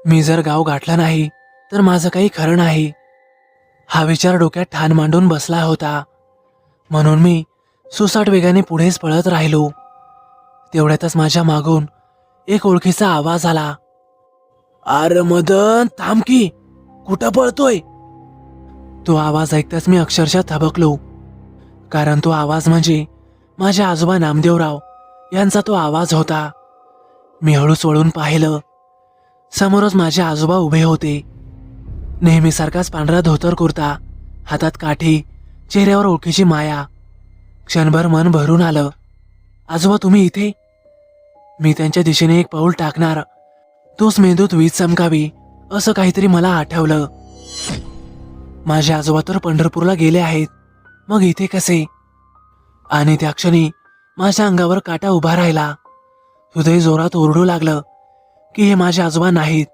मी जर गाव गाठलं नाही तर माझं काही खरं नाही, हा विचार डोक्यात ठाण मांडून बसला होता. म्हणून मी सुसाट वेगाने पुढेच पळत राहिलो. तेवढ्यातच माझ्या मागून एक ओळखीचा आवाज आला. अरे मदन, थांब की, कुठं पळतोय? तो आवाज ऐकताच मी अक्षरशः थबकलो. कारण तो आवाज म्हणजे माझे आजोबा नामदेवराव यांचा तो आवाज होता. मी हळूच वळून पाहिलं. समोरच माझे आजोबा उभे होते. नेहमीसारखाच पांढरा धोतर कुर्ता, हातात काठी, चेहऱ्यावर ओळखीची माया. क्षणभर मन भरून आलं. आजोबा, तुम्ही इथे? मी त्यांच्या दिशेने एक पाऊल टाकणार तोच मेंदूत वीज चमकावी असं काहीतरी मला आठवलं. माझे आजोबा तर पंढरपूरला गेले आहेत, मग इथे कसे? आणि त्या क्षणी माझ्या अंगावर काटा उभा राहिला. हृदय जोरात ओरडू लागलं की हे माझे आजोबा नाहीत,